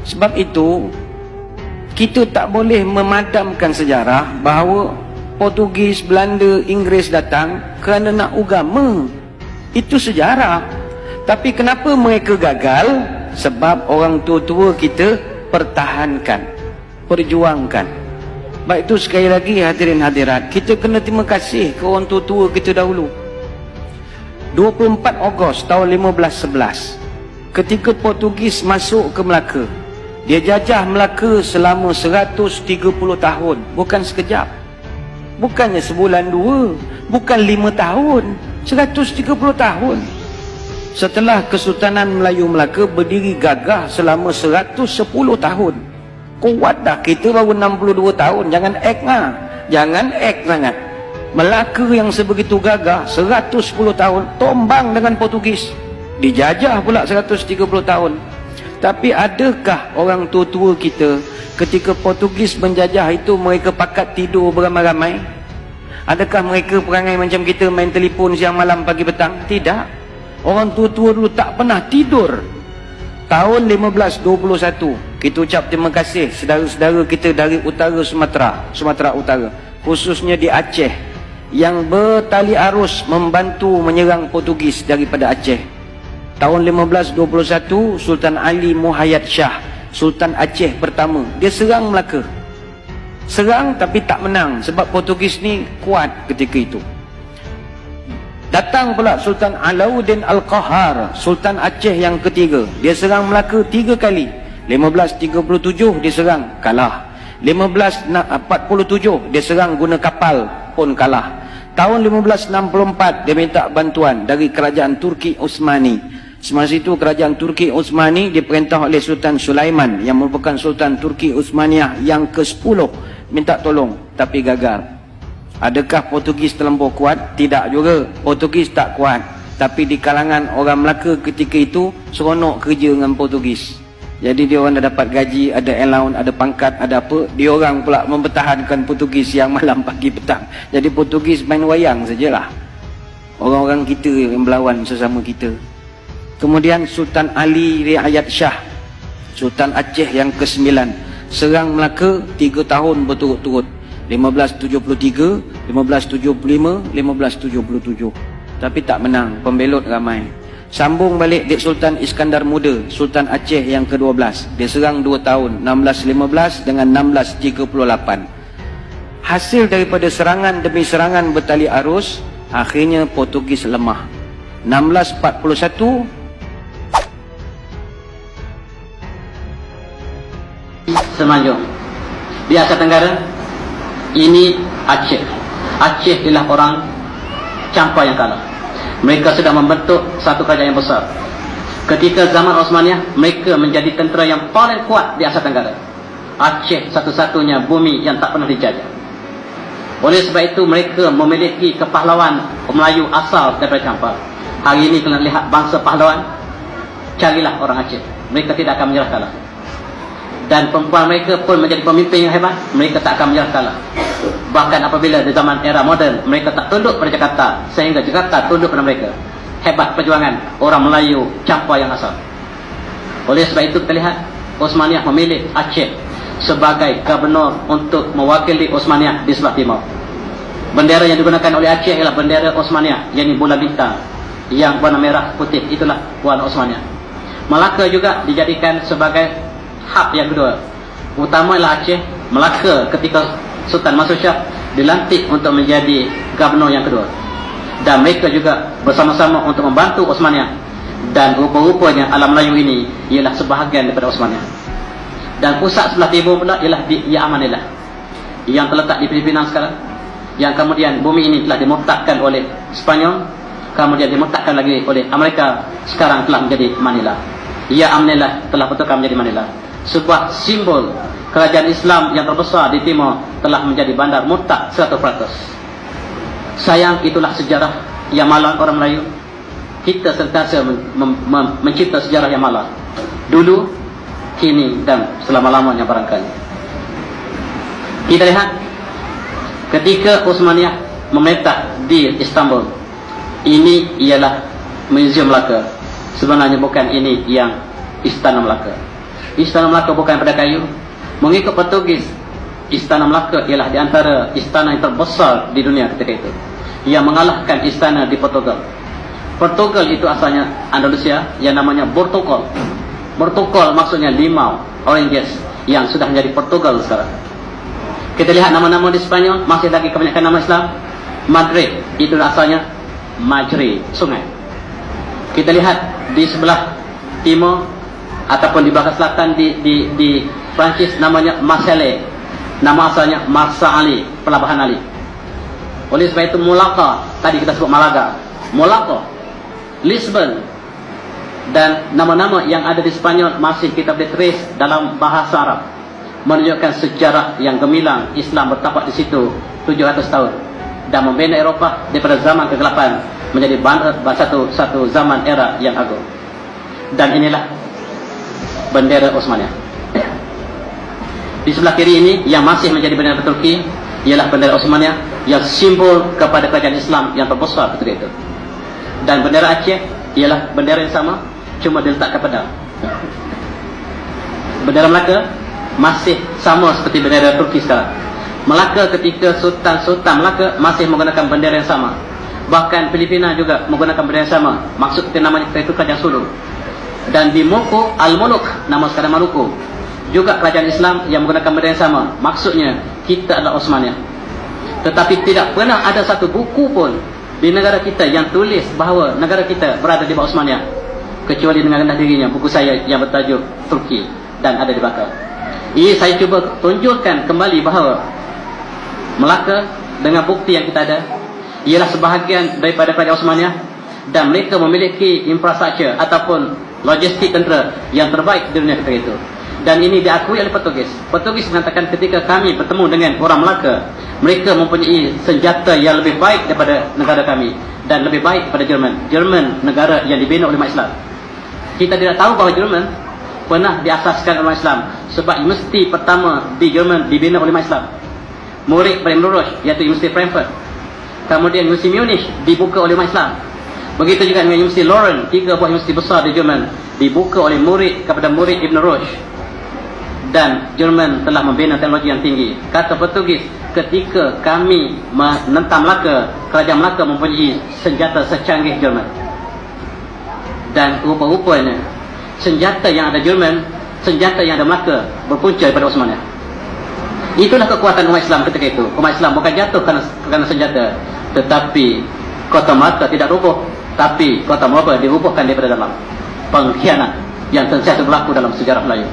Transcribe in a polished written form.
Sebab itu kita tak boleh memadamkan sejarah bahawa Portugis, Belanda, Inggeris datang kerana nak agama. Itu sejarah. Tapi kenapa mereka gagal? Sebab orang tua-tua kita pertahankan, perjuangkan. Baik itu sekali lagi hadirin hadirat, kita kena terima kasih ke orang tua-tua kita dahulu. 24 Ogos tahun 1511, ketika Portugis masuk ke Melaka, dia jajah Melaka selama 130 tahun. Bukan sekejap, bukannya sebulan dua, bukan 5 tahun, 130 tahun. Setelah Kesultanan Melayu Melaka berdiri gagah selama 110 tahun. Kuat dah, kita baru 62 tahun. Jangan act lah, jangan act sangat. Melaka yang sebegitu gagah 110 tahun tombang dengan Portugis, dijajah pula 130 tahun. Tapi adakah orang tua-tua kita ketika Portugis menjajah itu mereka pakat tidur beramai-ramai? Adakah mereka perangai macam kita, main telefon siang malam pagi petang? Tidak. Orang tua-tua dulu tak pernah tidur. Tahun 1521 kita ucap terima kasih saudara-saudara kita dari utara Sumatera Utara, khususnya di Aceh, yang bertali arus membantu menyerang Portugis daripada Aceh. Tahun 1521 Sultan Ali Muhayyad Shah, Sultan Aceh pertama, dia serang Melaka. Serang tapi tak menang sebab Portugis ni kuat ketika itu. Datang pula Sultan Alauddin Al-Qahar, Sultan Aceh yang ketiga. Dia serang Melaka 3 kali. 1537 dia serang, kalah. 1547 dia serang guna kapal, pun kalah. Tahun 1564 dia minta bantuan dari kerajaan Turki Utsmani. Semasa itu kerajaan Turki Utsmani diperintah oleh Sultan Sulaiman yang merupakan Sultan Turki Utsmaniyah yang ke-10, minta tolong tapi gagal. Adakah Portugis terlampau kuat? Tidak juga. Portugis tak kuat. Tapi di kalangan orang Melaka ketika itu seronok kerja dengan Portugis. Jadi dia orang dah dapat gaji, ada allowance, ada pangkat, ada apa. Dia orang pula mempertahankan Portugis siang malam pagi petang. Jadi Portugis main wayang sajalah. Orang-orang kita yang berlawan sesama kita. Kemudian Sultan Ali Riayat Shah, Sultan Aceh yang ke-9, serang Melaka 3 tahun berturut-turut. 1573, 1575, 1577. Tapi tak menang, pembelot ramai. Sambung balik Dik Sultan Iskandar Muda, Sultan Aceh yang ke-12. Dia serang 2 tahun, 1615 dengan 1638. Hasil daripada serangan demi serangan bertali arus, akhirnya Portugis lemah. 1641 Semenanjung di Asia Tenggara. Ini Aceh. Aceh ialah orang Campa yang kalah. Mereka sedang membentuk satu kerajaan yang besar. Ketika zaman Osmaniyah, mereka menjadi tentera yang paling kuat di Asia Tenggara. Aceh satu-satunya bumi yang tak pernah dijajah. Oleh sebab itu mereka memiliki kepahlawan Melayu asal daripada Campa. Hari ini kena lihat bangsa pahlawan, carilah orang Aceh. Mereka tidak akan menyerah kalah. Dan perempuan mereka pun menjadi pemimpin yang hebat. Mereka tak akan menyerah kalah. Bahkan apabila di zaman era moden, mereka tak tunduk pada Jakarta, sehingga Jakarta tunduk pada mereka. Hebat perjuangan orang Melayu Campa yang asal. Oleh sebab itu kita lihat Osmaniyah memilih Aceh sebagai gubernur untuk mewakili Osmaniyah di sebelah timur. Bendera yang digunakan oleh Aceh ialah bendera Osmaniyah, yakni bulan bintang yang warna merah putih, itulah warna Osmaniyah. Melaka juga dijadikan sebagai hak yang kedua. Utama ialah Aceh. Melaka ketika Sultan Mansur Shah dilantik untuk menjadi gubernur yang kedua. Dan mereka juga bersama-sama untuk membantu Osmaniyah. Dan rupa-rupanya alam Melayu ini ialah sebahagian daripada Osmaniyah. Dan pusat sebelah timur pula ialah di Amanillah yang terletak di Filipina sekarang. Yang kemudian bumi ini telah dimurtadkan oleh Spanyol, kemudian dimurtadkan lagi oleh Amerika, sekarang telah menjadi Manila. Ya Amanillah telah betulkan menjadi Manila. Sebuah simbol kerajaan Islam yang terbesar di timur telah menjadi bandar murtad 100%. Sayang, itulah sejarah yang malang orang Melayu. Kita sentiasa mencipta sejarah yang malang. Dulu, kini dan selama-lamanya barangkali. Kita lihat ketika Osmaniyah memerintah di Istanbul, ini ialah Museum Melaka. Sebenarnya bukan ini yang Istana Melaka. Istana Melaka bukan pada kayu. Mengikut Portugis, Istana Melaka ialah di antara istana yang terbesar di dunia ketika itu, yang mengalahkan istana di Portugal. Portugal itu asalnya Andalusia, yang namanya Portugal. Portugal maksudnya limau, oranges, yang sudah menjadi Portugal sekarang. Kita lihat nama-nama di Spanyol, masih lagi kebanyakan nama Islam. Madrid, itu asalnya Majri, sungai. Kita lihat di sebelah timur ataupun di belakang selatan di Prancis, namanya Marseille, nama asalnya Marsa Ali, pelabuhan Ali. Oleh sebab itu Malacca, tadi kita sebut Malaga, Malacca, Lisbon, dan nama-nama yang ada di Spanyol masih kita boleh trace dalam bahasa Arab, menunjukkan sejarah yang gemilang. Islam bertapak di situ 700 tahun dan membina Eropah daripada zaman kegelapan menjadi satu zaman era yang agung. Dan inilah bendera Osmania. Di sebelah kiri ini yang masih menjadi bendera Turki ialah bendera Osmania, yang simbol kepada kerajaan Islam yang terbesar ketika itu. Dan bendera Aceh ialah bendera yang sama, cuma diletakkan pedang. Bendera Melaka masih sama seperti bendera Turki sekarang. Melaka ketika Sultan Melaka masih menggunakan bendera yang sama. Bahkan Filipina juga menggunakan bendera yang sama. Maksud kita namanya itu Kerajaan Sulu. Dan di Moko Al-Muluk, nama sekarang Maluku, juga kerajaan Islam yang menggunakan bendera yang sama. Maksudnya kita adalah Osmania. Tetapi tidak pernah ada satu buku pun di negara kita yang tulis bahawa negara kita berada di bawah Osmania, kecuali dengan rendah dirinya buku saya yang bertajuk Turki dan ada di belakang. Ini saya cuba tunjukkan kembali bahawa Melaka dengan bukti yang kita ada ialah sebahagian daripada kerajaan Osmania, dan mereka memiliki infrastruktur ataupun logistik tentera yang terbaik di dunia ketika itu. Dan ini diakui oleh Portugis. Portugis mengatakan ketika kami bertemu dengan orang Melaka, mereka mempunyai senjata yang lebih baik daripada negara kami dan lebih baik daripada Jerman. Jerman negara yang dibina oleh umat Islam. Kita tidak tahu bahawa Jerman pernah diasaskan oleh umat Islam, sebab universiti pertama di Jerman dibina oleh umat Islam. Murid paling lurus iaitu Universiti Frankfurt. Kemudian Universiti Munich dibuka oleh umat Islam. Begitu juga dengan Universiti Leuven, 3 buah universiti besar di Jerman dibuka oleh murid kepada murid Ibn Rushd. Dan Jerman telah membina teknologi yang tinggi. Kata Portugis, ketika kami menentang Melaka, kerajaan Melaka mempunyai senjata secanggih Jerman. Dan rupa-rupanya senjata yang ada Jerman, senjata yang ada Melaka berpunca daripada Osmania. Itulah kekuatan umat Islam ketika itu. Umat Islam bukan jatuh kerana senjata, tetapi kota Melaka tidak rubuh, tapi kota Melaka dirubuhkan daripada dalam. Pengkhianat yang sentiasa berlaku dalam sejarah Melayu.